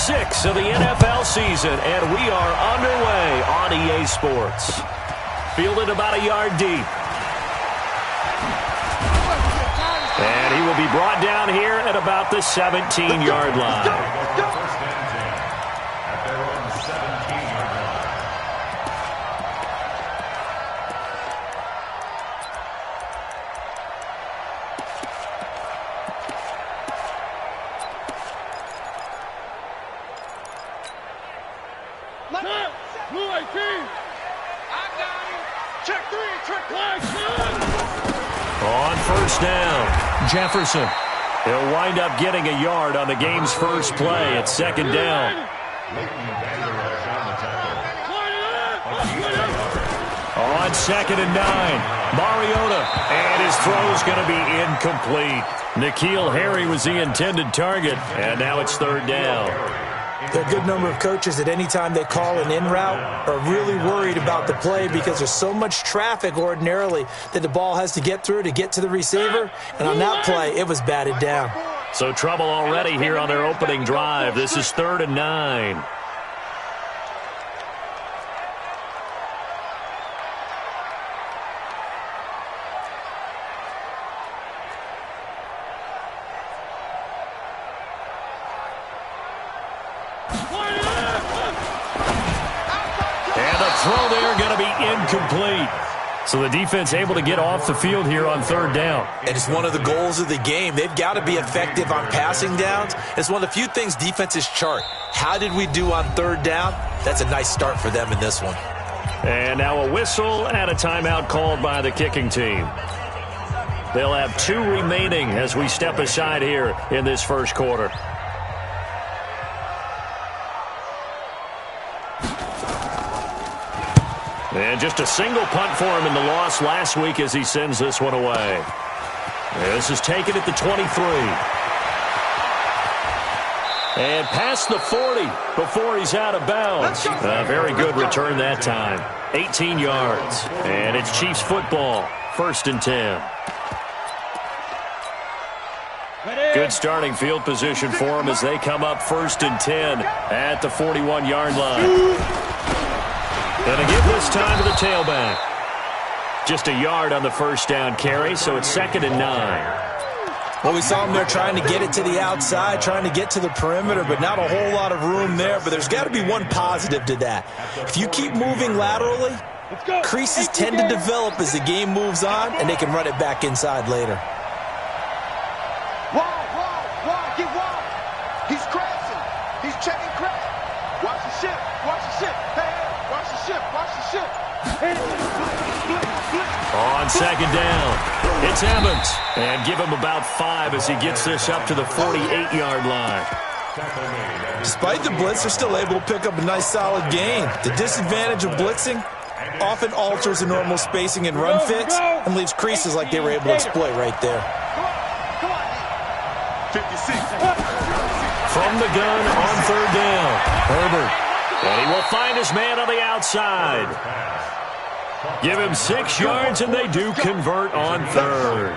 6 of the NFL season, and we are underway on EA Sports. Fielded about a yard deep. And he will be brought down here at about the 17-yard line. On first down, Jefferson. He'll wind up getting a yard on the game's first play at second down. On 2nd and 9, Mariota. And his throw's going to be incomplete. N'Keal Harry was the intended target, and now it's 3rd down. There are a good number of coaches that any time they call an in route are really worried about the play because there's so much traffic ordinarily that the ball has to get through to get to the receiver. And on that play, it was batted down. So trouble already here on their opening drive. This is 3rd and 9. Throw there going to be incomplete. So the defense able to get off the field here on 3rd down. And it's one of the goals of the game. They've got to be effective on passing downs. It's one of the few things defenses chart. How did we do on 3rd down? That's a nice start for them in this one. And now a whistle and a timeout called by the kicking team. They'll have 2 remaining as we step aside here in this first quarter. And just a single punt for him in the loss last week as he sends this one away. This is taken at the 23. And past the 40 before he's out of bounds. A very good return that time. 18 yards. And it's Chiefs football. 1st and 10. Good starting field position for them as they come up 1st and 10 at the 41-yard line. And a give this time to the tailback. Just a yard on the first down carry, so it's 2nd and 9. Well, we saw him there trying to get it to the outside, trying to get to the perimeter, but not a whole lot of room there. But there's got to be one positive to that. If you keep moving laterally, creases tend to develop as the game moves on, and they can run it back inside later. Wide, get wide. He's crashing. He's checking crash. Watch the ship, watch the ship. Hey, watch the ship, watch the ship. On 2nd down, it's Evans. And give him about 5 as he gets this up to the 48-yard line. Despite the blitz, they're still able to pick up a nice solid gain. The disadvantage of blitzing often alters the normal spacing and run fits and leaves creases like they were able to exploit right there. 56. From the gun on 3rd down, Herbert. And he will find his man on the outside. Give him 6 yards, and they do convert on 3rd.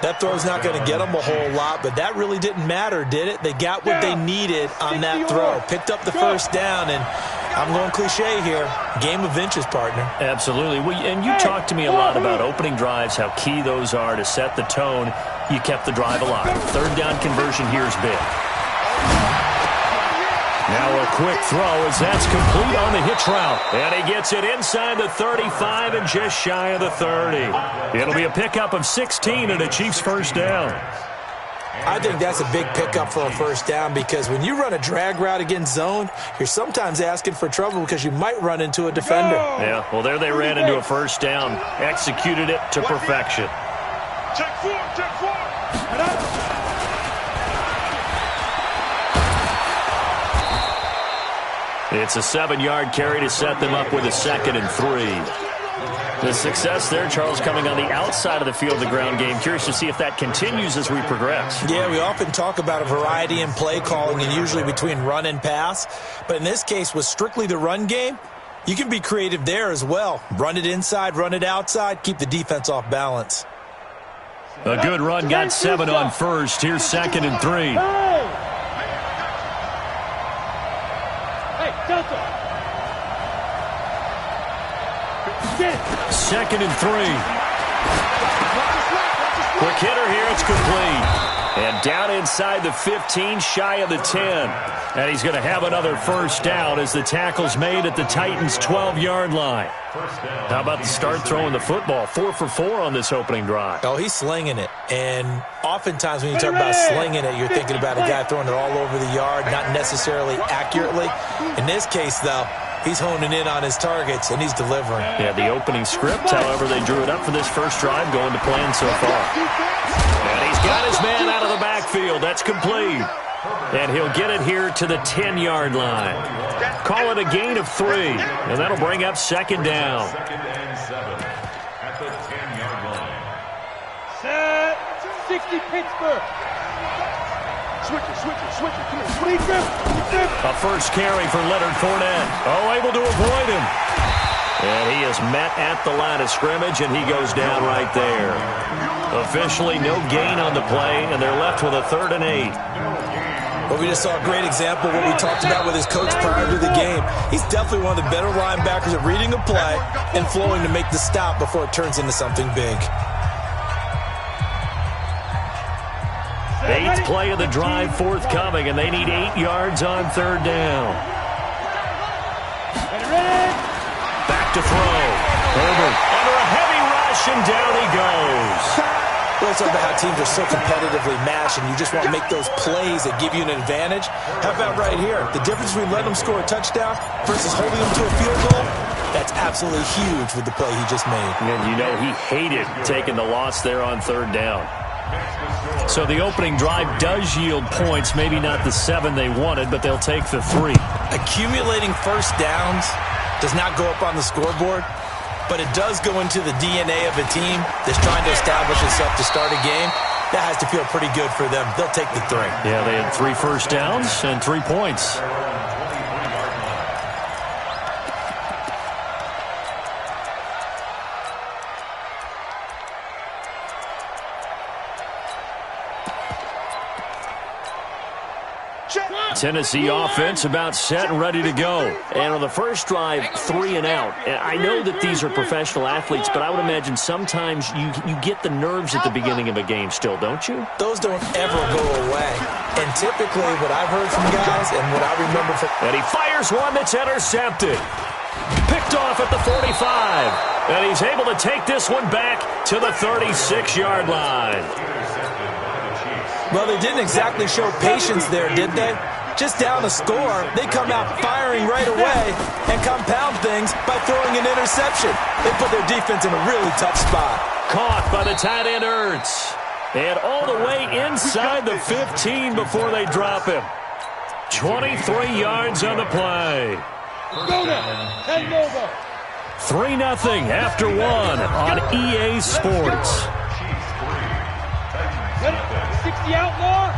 That throw's not going to get them a whole lot, but that really didn't matter, did it? They got what they needed on that throw. Picked up the first down, and I'm going cliche here. Game of inches, partner. Absolutely. And you talked to me a lot about opening drives, how key those are to set the tone. You kept the drive alive. 3rd down conversion here is big. Now a quick throw as that's complete on the hitch route. And he gets it inside the 35 and just shy of the 30. It'll be a pickup of 16 and a Chiefs first down. I think that's a big pickup for a first down because when you run a drag route against zone, you're sometimes asking for trouble because you might run into a defender. Yeah, well, there they ran into a first down. Executed it to perfection. Check 4, check 4. It's a 7-yard carry to set them up with a 2nd and 3. The success there, Charles, coming on the outside of the field, the ground game. Curious to see if that continues as we progress. Yeah, we often talk about a variety in play calling and usually between run and pass. But in this case, with strictly the run game, you can be creative there as well. Run it inside, run it outside, keep the defense off balance. A good run, got 7 on first. Here's 2nd and 3. Second and 3. Quick hitter here. It's complete. And down inside the 15, shy of the 10. And he's going to have another first down as the tackle's made at the Titans' 12-yard line. How about the start throwing the football? 4 for 4 on this opening drive. Oh, he's slinging it. And oftentimes when you talk about slinging it, you're thinking about a guy throwing it all over the yard, not necessarily accurately. In this case, though, he's honing in on his targets, and he's delivering. Yeah, the opening script, however, they drew it up for this first drive, going to plan so far. And he's got his man out of the backfield. That's complete. And he'll get it here to the 10-yard line. Call it a gain of 3, and that'll bring up second down. At the 10-yard line. Set. 60 Pittsburgh. Switch it. Come on. A first carry for Leonard Fournette. Oh, able to avoid him. And he is met at the line of scrimmage, and he goes down right there. Officially no gain on the play, and they're left with a 3rd and 8. Well, we just saw a great example of what we talked about with his coach prior to the game. He's definitely one of the better linebackers at reading a play and flowing to make the stop before it turns into something big. 8th play of the drive forthcoming, and they need 8 yards on 3rd down. Back to throw. Herbert under a heavy rush, and down he goes. We'll talk about how teams are so competitively matched, and you just want to make those plays that give you an advantage. How about right here? The difference between letting them score a touchdown versus holding them to a field goal, that's absolutely huge with the play he just made. And you know he hated taking the loss there on 3rd down. So the opening drive does yield points, maybe not the 7 they wanted, but they'll take the 3. Accumulating first downs does not go up on the scoreboard, but it does go into the DNA of a team that's trying to establish itself to start a game. That has to feel pretty good for them. They'll take the 3. Yeah, they had 3 first downs and 3 points. Tennessee offense about set and ready to go. And on the first drive, 3 and out. And I know that these are professional athletes, but I would imagine sometimes you get the nerves at the beginning of a game still, don't you? Those don't ever go away. And typically what I've heard from guys and what I remember from... And he fires one that's intercepted. Picked off at the 45. And he's able to take this one back to the 36-yard line. Well, they didn't exactly show patience there, did they? Just down a score, they come out firing right away and compound things by throwing an interception. They put their defense in a really tough spot. Caught by the tight end Ertz. And all the way inside the 15 before they drop him. 23 yards on the play. 3-0 after 1 on EA Sports. 60 outlaw.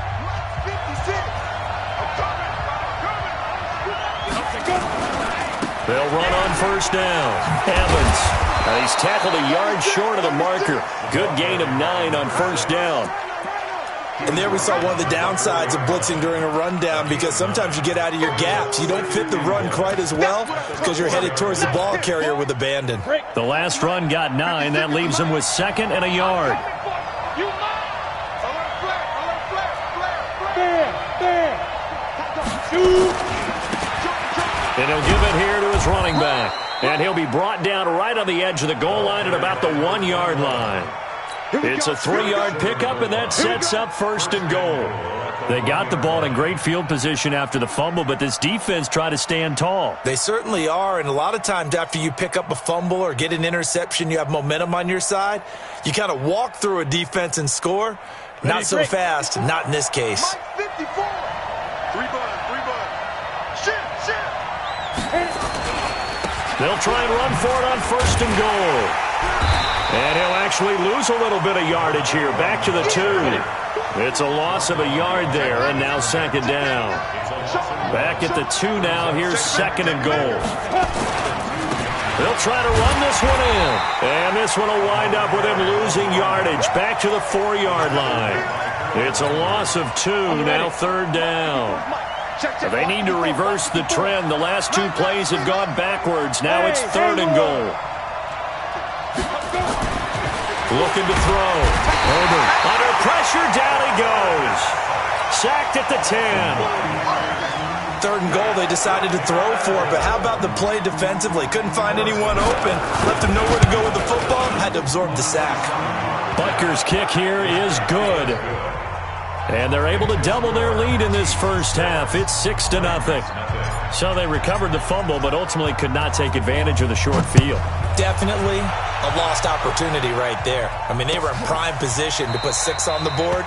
56. They'll run on first down. Evans. He's tackled a yard short of the marker. Good gain of 9 on first down. And there we saw one of the downsides of blitzing during a rundown, because sometimes you get out of your gaps. You don't fit the run quite as well because you're headed towards the ball carrier with abandon. The last run got 9. That leaves him with 2nd and a yard. And he'll give it here to his running back. And he'll be brought down right on the edge of the goal line at about the 1-yard line. It's a 3-yard pickup, and that sets up 1st and goal. They got the ball in great field position after the fumble, but this defense tried to stand tall. They certainly are, and a lot of times after you pick up a fumble or get an interception, you have momentum on your side. You kind of walk through a defense and score. Not so fast, not in this case. 54. 3 buns. Shit. They'll try and run for it on 1st and goal. And he'll actually lose a little bit of yardage here. Back to the 2. It's a loss of a yard there, and now 2nd down. Back at the 2 now. Here's 2nd and goal. They'll try to run this one in. And this one will wind up with him losing yardage. Back to the 4-yard line. It's a loss of 2, now 3rd down. They need to reverse the trend. The last two plays have gone backwards. Now it's 3rd and goal. Looking to throw. Herbert under pressure. Down he goes. Sacked at the 10. 3rd and goal they decided to throw for, but how about the play defensively? Couldn't find anyone open. Left him nowhere to go with the football. Had to absorb the sack. Butker's kick here is good. And they're able to double their lead in this first half. It's 6-0. So they recovered the fumble, but ultimately could not take advantage of the short field. Definitely a lost opportunity right there. I mean, they were in prime position to put 6 on the board.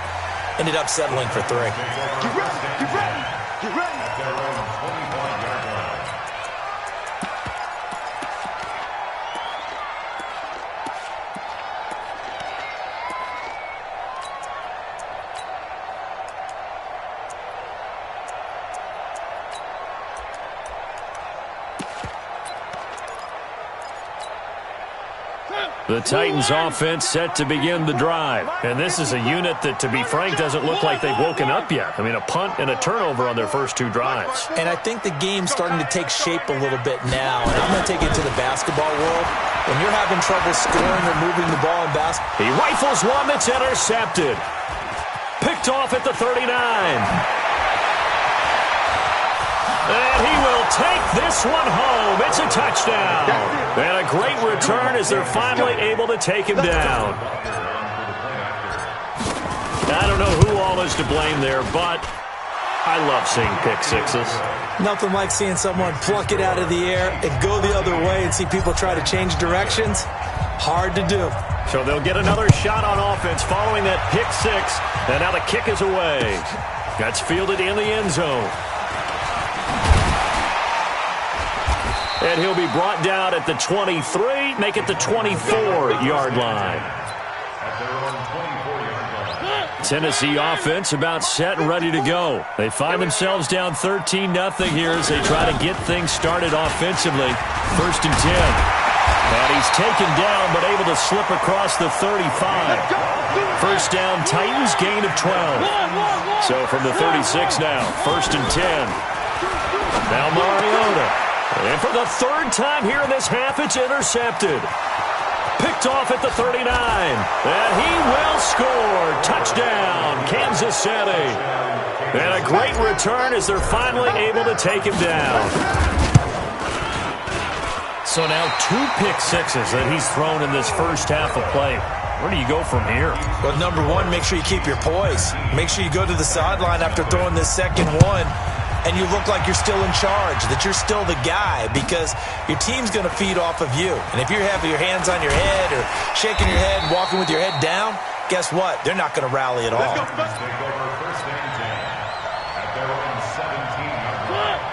Ended up settling for 3. Get ready, get ready, get ready. The Titans offense set to begin the drive. And this is a unit that, to be frank, doesn't look like they've woken up yet. I mean, a punt and a turnover on their first 2 drives. And I think the game's starting to take shape a little bit now. And I'm going to take it to the basketball world. When you're having trouble scoring or moving the ball in basketball. He rifles one that's intercepted. Picked off at the 39. And he will take this one home. It's a touchdown. And a great return as they're finally able to take him down. I don't know who all is to blame there, but I love seeing pick sixes. Nothing like seeing someone pluck it out of the air and go the other way and see people try to change directions. Hard to do. So they'll get another shot on offense following that pick 6. And now the kick is away. That's fielded in the end zone. And he'll be brought down at the 23, make it the 24-yard line. Tennessee offense about set and ready to go. They find themselves down 13-0 here as they try to get things started offensively. 1st and 10. And he's taken down but able to slip across the 35. First down, Titans, gain of 12. So from the 36 now, 1st and 10. Now Mariota. And for the 3rd time here in this half, it's intercepted. Picked off at the 39. And he will score. Touchdown, Kansas City. And a great return as they're finally able to take him down. So now 2 pick sixes that he's thrown in this first half of play. Where do you go from here? Well, number one, make sure you keep your poise. Make sure you go to the sideline after throwing this second one. And you look like you're still in charge, that you're still the guy, because your team's going to feed off of you. And if you have your hands on your head or shaking your head, walking with your head down, guess what? They're not going to rally at all.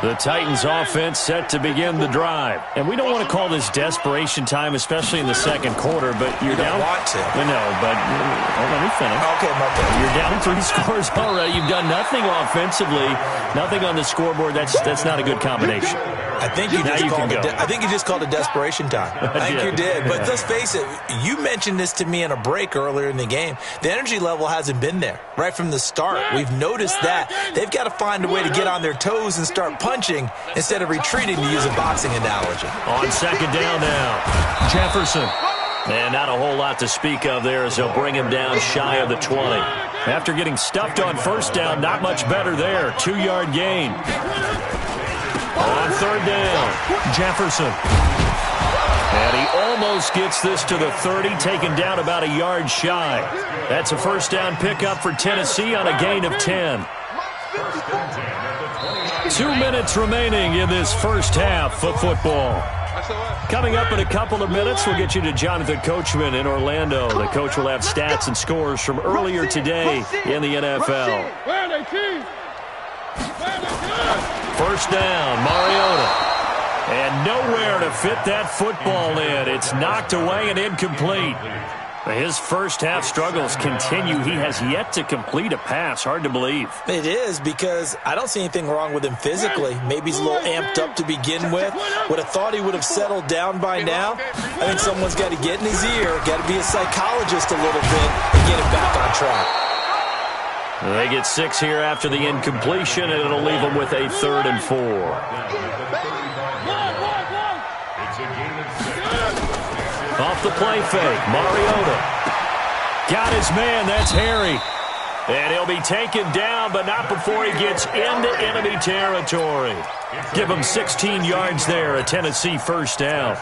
The Titans offense set to begin the drive. And we don't want to call this desperation time, especially in the second quarter, but you're down. You don't want to. No, but let me finish. Okay, my bad. You're down 3 scores already. You've done nothing offensively, nothing on the scoreboard. That's not a good combination. I think you just called it desperation time. I think you did. But let's face it, you mentioned this to me in a break earlier in the game. The energy level hasn't been there right from the start. We've noticed that. They've got to find a way to get on their toes and start punching instead of retreating, to use a boxing analogy. On second down now, Jefferson. And not a whole lot to speak of there as they'll bring him down shy of the 20. After getting stuffed on first down, not much better there. 2-yard gain. On third down, Jefferson. And he almost gets this to the 30, taken down about a yard shy. That's a first down pickup for Tennessee on a gain of 10. 2 minutes remaining in this first half of football. Coming up in a couple of minutes, we'll get you to Jonathan Coachman in Orlando. The coach will have stats and scores from earlier today in the NFL. First down, Mariota. And nowhere to fit that football in. It's knocked away and incomplete. His first half struggles continue. He has yet to complete a pass. Hard to believe. It is, because I don't see anything wrong with him physically. Maybe he's a little amped up to begin with. Would have thought he would have settled down by now. I think someone's got to get in his ear, got to be a psychologist a little bit, and get him back on track. They get 6 here after the incompletion, and it'll leave them with a 3rd and 4. Off the play fake, Mariota. Got his man, that's Harry. And he'll be taken down, but not before he gets into enemy territory. Give him 16 yards there, a Tennessee first down.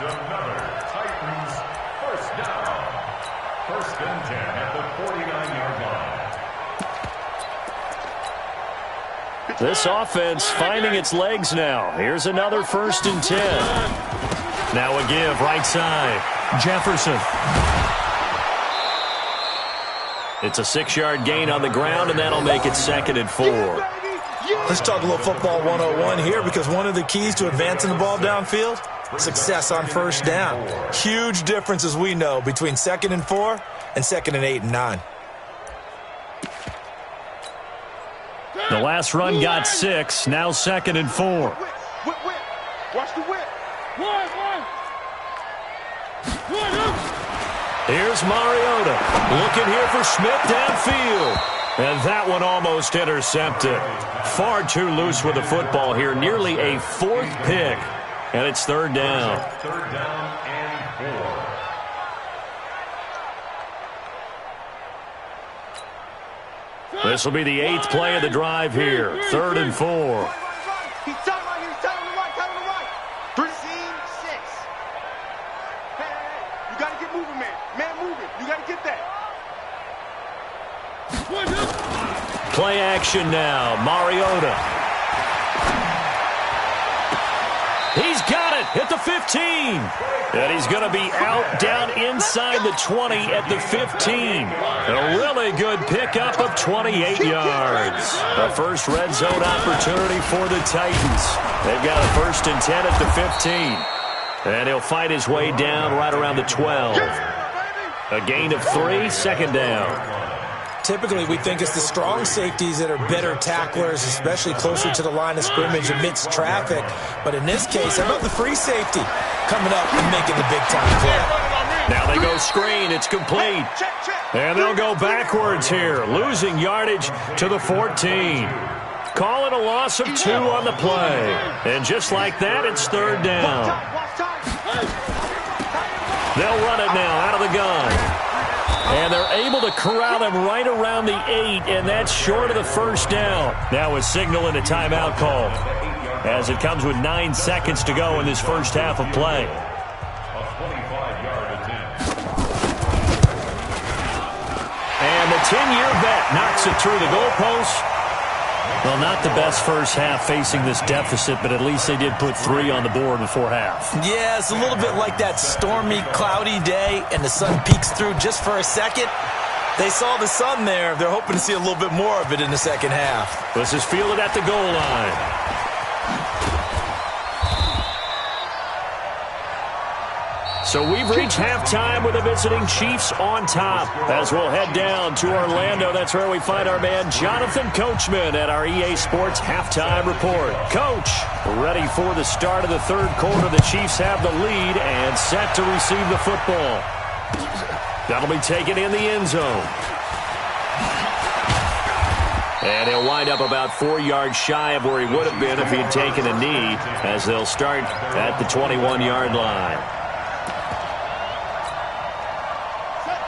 This offense finding its legs now. Here's another 1st and 10. Now a give, right side. Jefferson. It's a 6-yard gain on the ground, and that'll make it 2nd and 4. Let's talk a little football 101 here, because one of the keys to advancing the ball downfield, success on 1st down. Huge difference, as we know, between 2nd and 4 and 2nd and 8 and 9. The last run got 6, now 2nd and 4. Watch the whip. Here's Mariota. Looking here for Smith downfield. And that one almost intercepted. Far too loose with the football here. Nearly a 4th pick. And it's 3rd down. 3rd down and 4. This will be the 8th play of the drive here. 3rd and 4. He's telling right here. He's telling the right. Telling the right. 3, 6. Hey. You got to get moving, man. Man moving. You got to get that. Play action now. Mariota. He's got it at the 15. And he's going to be out down inside the 20 at the 15. A really good pickup of 28 yards. The first red zone opportunity for the Titans. They've got a 1st and 10 at the 15. And he'll fight his way down right around the 12. A gain of 3, 2nd down. Typically, we think it's the strong safeties that are better tacklers, especially closer to the line of scrimmage amidst traffic. But in this case, how about the free safety coming up and making the big-time play? Now they go screen. It's complete. And they'll go backwards here, losing yardage to the 14. Call it a loss of 2 on the play. And just like that, it's 3rd down. They'll run it now out of the gun. And they're able to corral him right around the 8, and that's short of the 1st down. Now a signal and a timeout call, as it comes with 9 seconds to go in this first half of play. A 25-yard attempt. And the 10-year vet knocks it through the goalpost. Well, not the best first half facing this deficit, but at least they did put 3 on the board before half. Yeah, it's a little bit like that stormy, cloudy day, and the sun peeks through just for a second. They saw the sun there. They're hoping to see a little bit more of it in the second half. This is fielded at the goal line. So we've reached halftime with the visiting Chiefs on top. As we'll head down to Orlando, that's where we find our man Jonathan Coachman at our EA Sports Halftime Report. Coach, ready for the start of the 3rd quarter. The Chiefs have the lead and set to receive the football. That'll be taken in the end zone. And he'll wind up about 4 yards shy of where he would have been if he had taken a knee, as they'll start at the 21-yard line.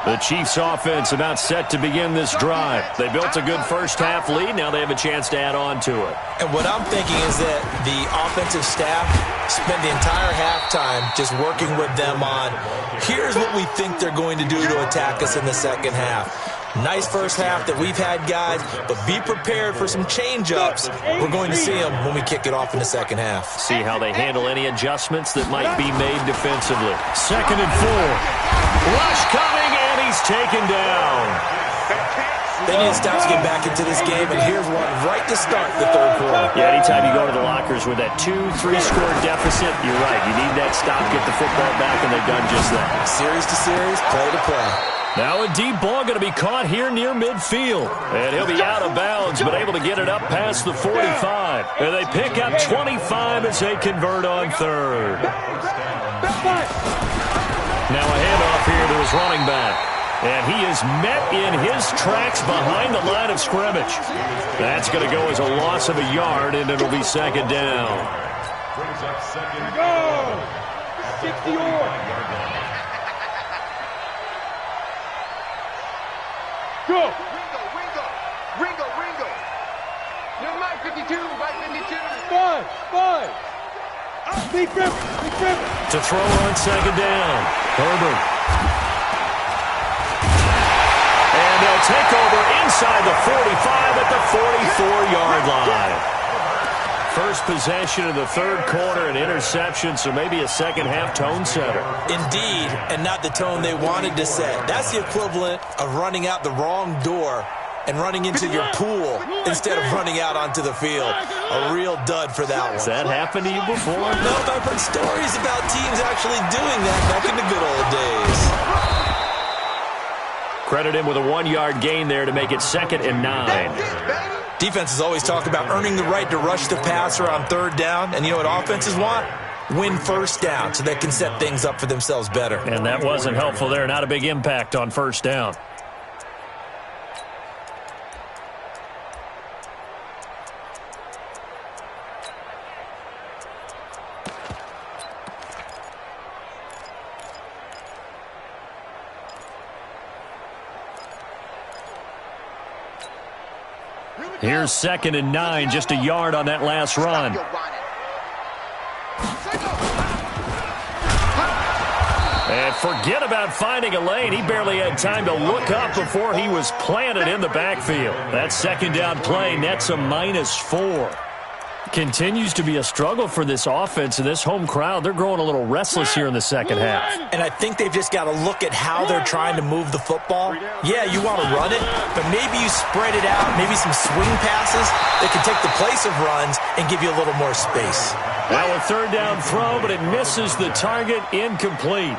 The Chiefs offense about set to begin this drive. They built a good first half lead. Now they have a chance to add on to it. And what I'm thinking is that the offensive staff spent the entire halftime just working with them on, here's what we think they're going to do to attack us in the second half. Nice first half that we've had, guys, but be prepared for some change-ups. We're going to see them when we kick it off in the second half. See how they handle any adjustments that might be made defensively. 2nd and 4. Rush coming, and he's taken down. They need to stop to get back into this game, and here's one right to start the 3rd quarter. Yeah, anytime you go to the lockers with that 2-3 score deficit, you're right. You need that stop, get the football back, and they've done just that. Series to series, play to play. Now a deep ball going to be caught here near midfield. And he'll be out of bounds, but able to get it up past the 45. And they pick up 25 as they convert on 3rd. Now a handoff here to his running back. And he is met in his tracks behind the line of scrimmage. That's going to go as a loss of a yard, and it'll be second down. Brings up second. Go! 60 or. Go! Ringo! Number 52, right 52. Five. Big rip. To throw on second down. Herbert. And they'll take over inside the 45 at the 44-yard line. First possession of the third quarter, an interception, so maybe a second-half tone setter. Indeed, and not the tone they wanted to set. That's the equivalent of running out the wrong door and running into your pool instead of running out onto the field. A real dud for that one. Has that happened to you before? No, I've heard stories about teams actually doing that back in the good old days. Credit him with a 1-yard gain there to make it 2nd and 9. Defenses always talk about earning the right to rush the passer on third down, and you know what offenses want? Win first down so they can set things up for themselves better. And that wasn't helpful there. Not a big impact on first down. Here's 2nd and 9, just a yard on that last run. And forget about finding a lane. He barely had time to look up before he was planted in the backfield. That second down play nets a -4. Continues to be a struggle for this offense and this home crowd. They're growing a little restless here in the second half. And I think they've just got to look at how they're trying to move the football. Yeah, you want to run it, but maybe you spread it out, maybe some swing passes that can take the place of runs and give you a little more space. Now a third down throw, but it misses the target, incomplete.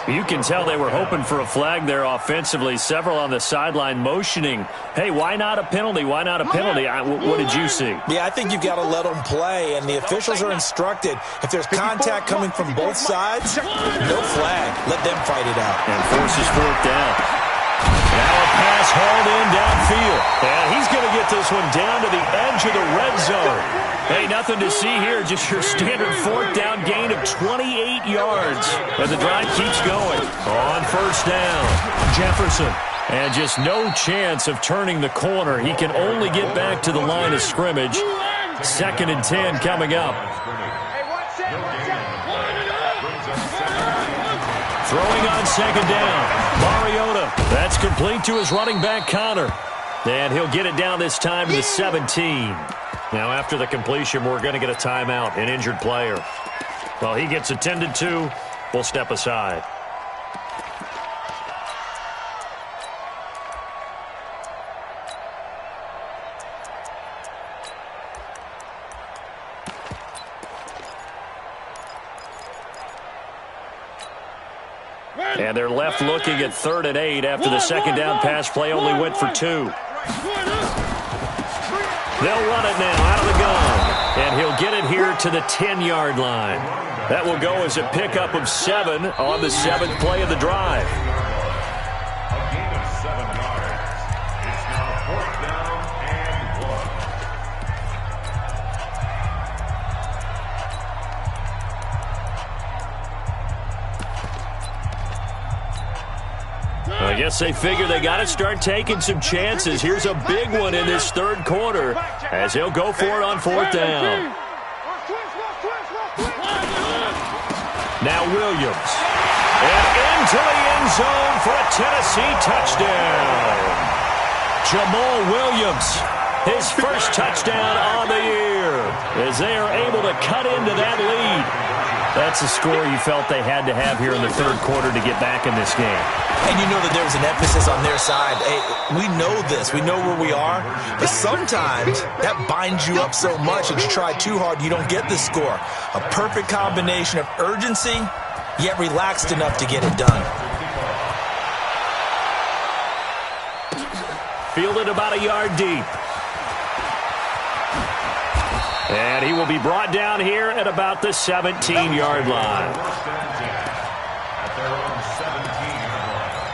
You can tell they were hoping for a flag there offensively. Several on the sideline motioning, hey, why not a penalty? Why not a penalty? What did you see? Yeah, I think you've got to let them play, and the officials are instructed, if there's contact coming from both sides, no flag. Let them fight it out. And forces 4th down. Now a pass hauled in downfield. And he's going to get this one down to the edge of the red zone. Hey, nothing to see here. Just your standard 4th down gain of 28 yards. And the drive keeps going. On first down, Jefferson. And just no chance of turning the corner. He can only get back to the line of scrimmage. 2nd and 10 coming up. Throwing on second down. Mariota. That's complete to his running back, Connor. And he'll get it down this time to the 17. Now, after the completion, we're going to get a timeout, an injured player. Well, he gets attended to. We'll step aside. And they're left looking at 3rd and 8 after the second down pass play only went for 2. They'll run it now out of the gun. And he'll get it here to the 10-yard line. That will go as a pickup of 7 on the 7th play of the drive. A gain of 7 yards. It's now 4th down and 1. I guess they figure they got to start taking some chances. Here's a big one in this third quarter as he'll go for it on 4th down. Now Williams. And into the end zone for a Tennessee touchdown. Jamal Williams, his first touchdown on the year as they are able to cut into that lead. That's a score you felt they had to have here in the third quarter to get back in this game. And you know that there was an emphasis on their side. Hey, we know this. We know where we are. But sometimes that binds you up so much that you try too hard, you don't get the score. A perfect combination of urgency, yet relaxed enough to get it done. Fielded about a yard deep. And he will be brought down here at about the 17-yard line. At their own 17-yard line.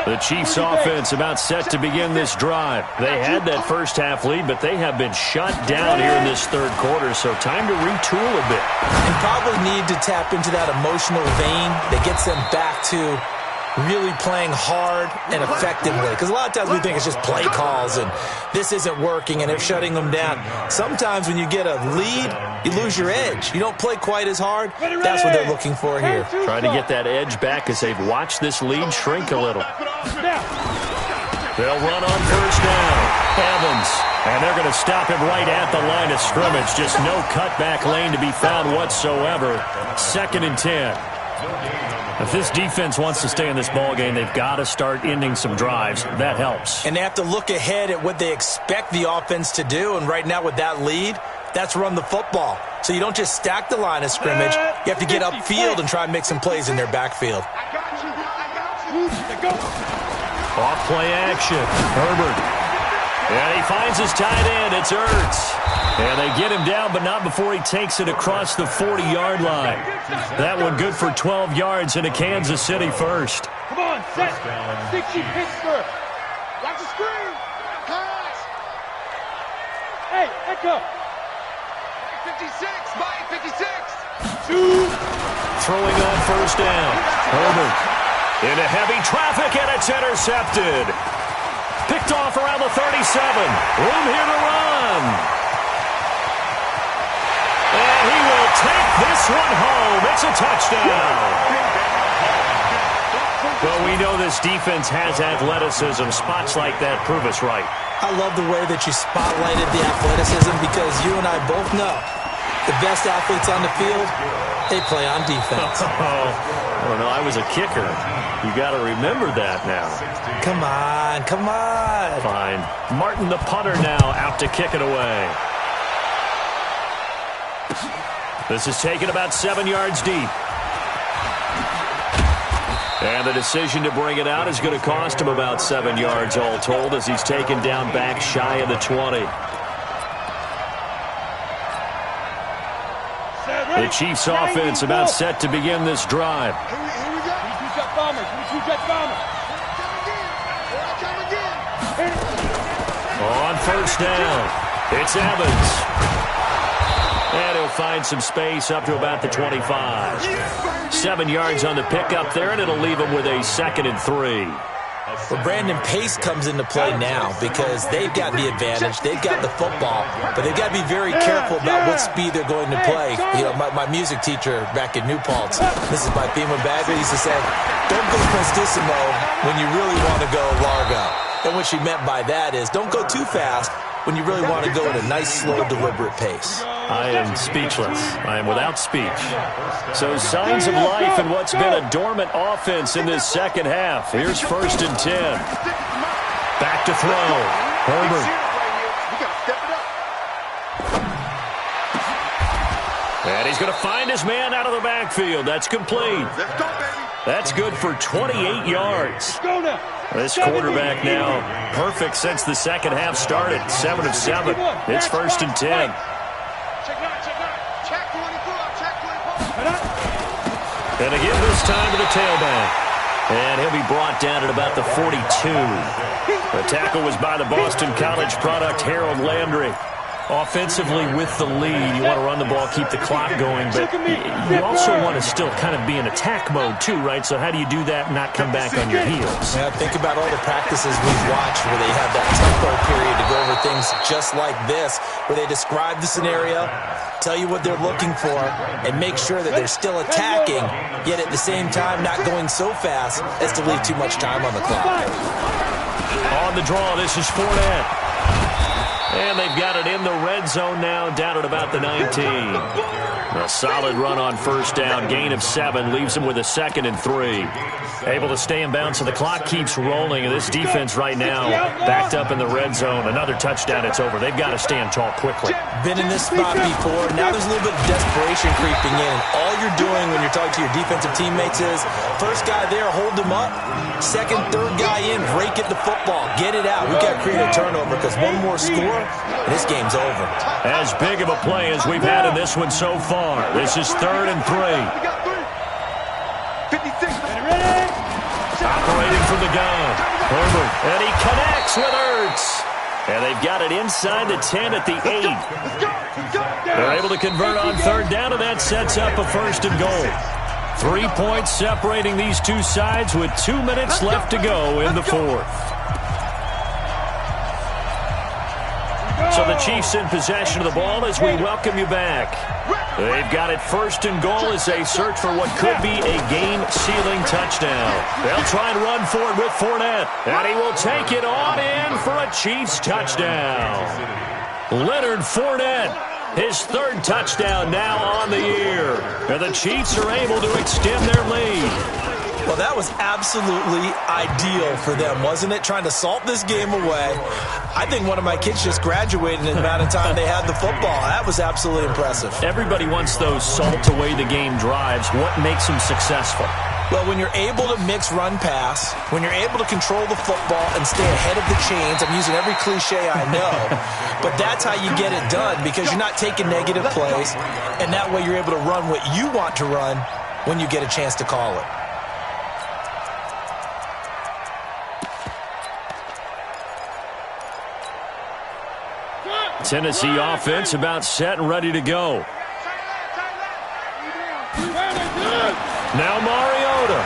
The Chiefs offense about set to begin this drive. They had that first half lead, but they have been shut down here in this third quarter, so time to retool a bit. And probably need to tap into that emotional vein that gets them back to really playing hard and effectively. Because a lot of times we think it's just play calls and this isn't working and they're shutting them down. Sometimes when you get a lead, you lose your edge. You don't play quite as hard. That's what they're looking for here. Trying to get that edge back as they've watched this lead shrink a little. They'll run on first down. Evans. And they're going to stop him right at the line of scrimmage. Just no cutback lane to be found whatsoever. 2nd and 10. If this defense wants to stay in this ballgame, they've got to start ending some drives. That helps. And they have to look ahead at what they expect the offense to do. And right now with that lead, that's run the football. So you don't just stack the line of scrimmage. You have to get upfield and try and make some plays in their backfield. Off play action. Herbert. And he finds his tight end. It's Ertz. And they get him down, but not before he takes it across the 40-yard line. That one good for 12 yards into Kansas City first. Come on, set. 60 Pittsburgh. Watch the screen. Pass. Hey, echo. 56. By 56. 2. Throwing on first down. Herbert into heavy traffic, and it's intercepted. Picked off around the 37. Room here to run. And he will take this one home. It's a touchdown. Well, we know this defense has athleticism. Spots like that prove us right. I love the way that you spotlighted the athleticism because you and I both know the best athletes on the field, they play on defense. Oh, no, I was a kicker. You got to remember that now. Come on, come on. Fine. Martin, the punter, now out to kick it away. This is taken about 7 yards deep. And the decision to bring it out is going to cost him about 7 yards all told as he's taken down back shy of the 20. The Chiefs offense about set to begin this drive. On first down, it's Evans. And he'll find some space up to about the 25. 7 yards on the pickup there, and it'll leave him with a 2nd and 3. Well, Brandon, pace comes into play now because they've got the advantage. They've got the football, but they've got to be very careful about what speed they're going to play. You know, my music teacher back in New Paltz, this is by Thema Bagley, used to say, don't go prestissimo when you really want to go largo. And what she meant by that is don't go too fast when you really want to go at a nice, slow, deliberate pace. I am speechless. I am without speech. So signs of life in what's been a dormant offense in this second half. Here's 1st and 10. Back to throw. Herbert. And he's going to find his man out of the backfield. That's complete. That's good for 28 yards. This quarterback now perfect since the second half started. 7 of 7. It's 1st and 10. And again this time to the tailback. And he'll be brought down at about the 42. The tackle was by the Boston College product, Harold Landry. Offensively with the lead, you want to run the ball, keep the clock going, but you also want to still kind of be in attack mode too, right? So how do you do that and not come back on your heels? Yeah, think about all the practices we've watched where they have that tempo period to go over things just like this, where they describe the scenario, tell you what they're looking for, and make sure that they're still attacking, yet at the same time not going so fast as to leave too much time on the clock. On the draw, this is Fournette. And they've got it in the red zone now, down at about the 19. A solid run on first down, gain of 7, leaves them with a 2nd and 3. Able to stay in bounds, so the clock keeps rolling, and this defense right now backed up in the red zone. Another touchdown, it's over. They've got to stand tall quickly. Been in this spot before. Now there's a little bit of desperation creeping in. And all you're doing when you're talking to your defensive teammates is, first guy there, hold him up. Second, third guy in, break at the football. Get it out. We've got to create a turnover because one more score, and this game's over. As big of a play as we've had in this one so far. This is 3rd and 3. 56. Ready? Operating from the gun. Herbert, and he connects with Ertz. And they've got it inside the 10 at the 8. They're able to convert on third down, and that sets up a first and goal. 3 points separating these two sides with 2 minutes left to go in the fourth. So the Chiefs in possession of the ball as we welcome you back. They've got it first and goal as they search for what could be a game-sealing touchdown. They'll try and run for it with Fournette, and he will take it on in for a Chiefs touchdown. Leonard Fournette, his third touchdown now on the year. And the Chiefs are able to extend their lead. Well, that was absolutely ideal for them, wasn't it? Trying to salt this game away. I think one of my kids just graduated in the amount of time they had the football. That was absolutely impressive. Everybody wants those salt-away-the-game drives. What makes them successful? Well, when you're able to mix run-pass, when you're able to control the football and stay ahead of the chains, I'm using every cliche I know, but that's how you get it done because you're not taking negative plays, and that way you're able to run what you want to run when you get a chance to call it. Tennessee offense about set and ready to go. Now Mariota.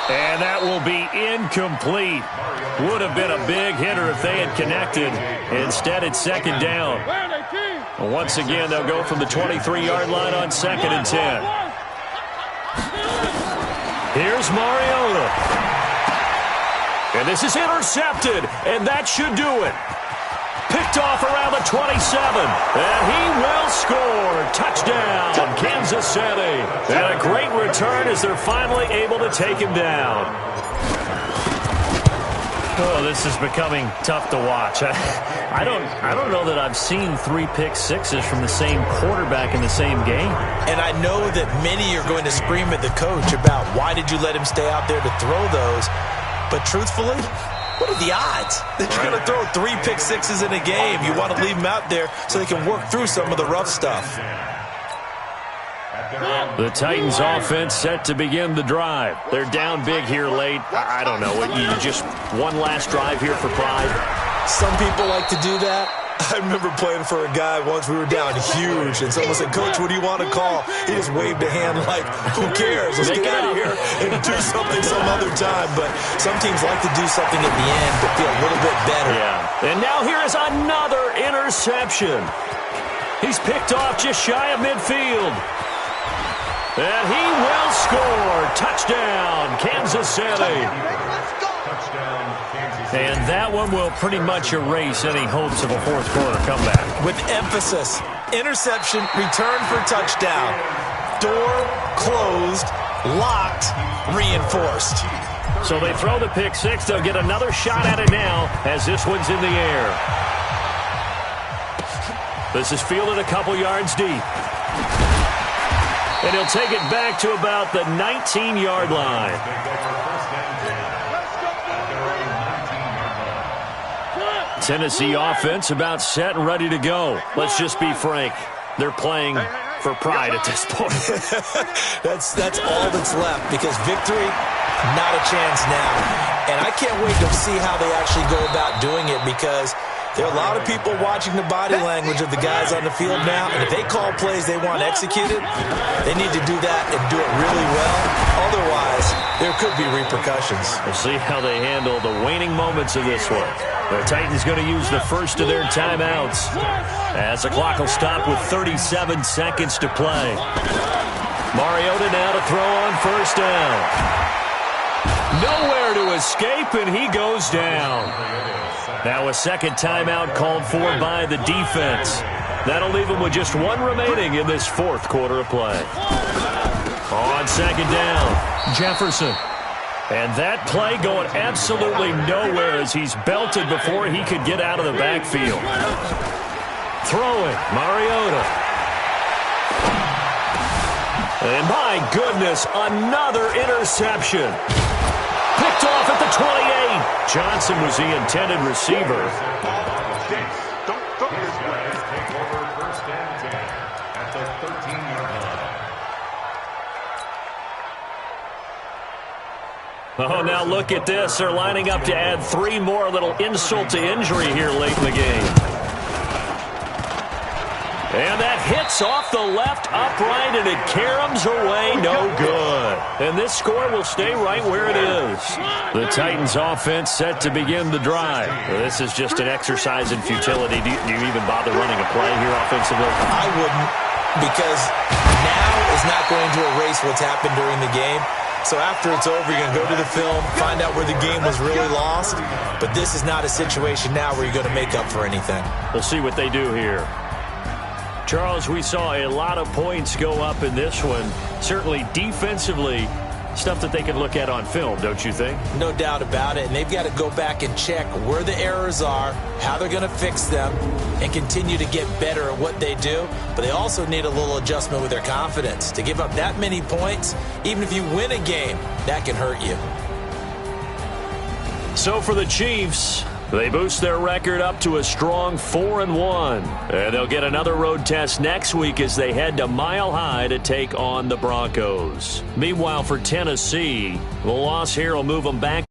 And that will be incomplete. Would have been a big hitter if they had connected. Instead, it's second down. Once again, they'll go from the 23-yard line on second and 10. Here's Mariota. And this is intercepted, and that should do it. Picked off around the 27, and he will score. Touchdown, Kansas City. And a great return as they're finally able to take him down. Oh, this is becoming tough to watch. I don't know that I've seen 3 pick sixes from the same quarterback in the same game. And I know that many are going to scream at the coach about why did you let him stay out there to throw those. But truthfully, what are the odds that you're going to throw 3 pick sixes in a game? You want to leave them out there so they can work through some of the rough stuff. The Titans offense set to begin the drive. They're down big here late. I don't know. You just one last drive here for pride? Some people like to do that. I remember playing for a guy once. We were down huge, and someone said, "Coach, what do you want to call?" He just waved a hand like, "Who cares? Let's get out of here and do something some other time." But some teams like to do something at the end to feel a little bit better. Yeah. And now here is another interception. He's picked off just shy of midfield. And he will score. Touchdown, Kansas City. And that one will pretty much erase any hopes of a fourth quarter comeback. With emphasis, interception, return for touchdown. Door closed, locked, reinforced. So they throw the pick six. They'll get another shot at it now as this one's in the air. This is fielded a couple yards deep. And he'll take it back to about the 19-yard line. Tennessee offense about set and ready to go. Let's just be frank. They're playing for pride at this point. That's all that's left because victory, not a chance now. And I can't wait to see how they actually go about doing it because there are a lot of people watching the body language of the guys on the field now. And if they call plays they want executed, they need to do that and do it really well. Otherwise, there could be repercussions. We'll see how they handle the waning moments of this one. The Titans going to use the first of their timeouts as the clock will stop with 37 seconds to play. Mariota now to throw on first down. Nowhere to escape, and he goes down. Now a second timeout called for by the defense. That'll leave him with just one remaining in this fourth quarter of play. On second down, Jefferson. And that play going absolutely nowhere as he's belted before he could get out of the backfield. Throwing, Mariota. And my goodness, another interception. Picked off at the 28. Johnson was the intended receiver. Oh, now look at this. They're lining up to add 3 more, little insult to injury here late in the game. And that hits off the left upright, and it caroms away, no good. And this score will stay right where it is. The Titans offense set to begin the drive. This is just an exercise in futility. Do you even bother running a play here offensively? I wouldn't, because now is not going to erase what's happened during the game. So after it's over, you're going to go to the film, find out where the game was really lost. But this is not a situation now where you're going to make up for anything. We'll see what they do here. Charles, we saw a lot of points go up in this one. Certainly defensively, stuff that they can look at on film, don't you think? No doubt about it. And they've got to go back and check where the errors are, how they're going to fix them, and continue to get better at what they do. But they also need a little adjustment with their confidence. To give up that many points, even if you win a game, that can hurt you. So for the Chiefs, they boost their record up to a strong 4-1. And they'll get another road test next week as they head to Mile High to take on the Broncos. Meanwhile, for Tennessee, the loss here will move them back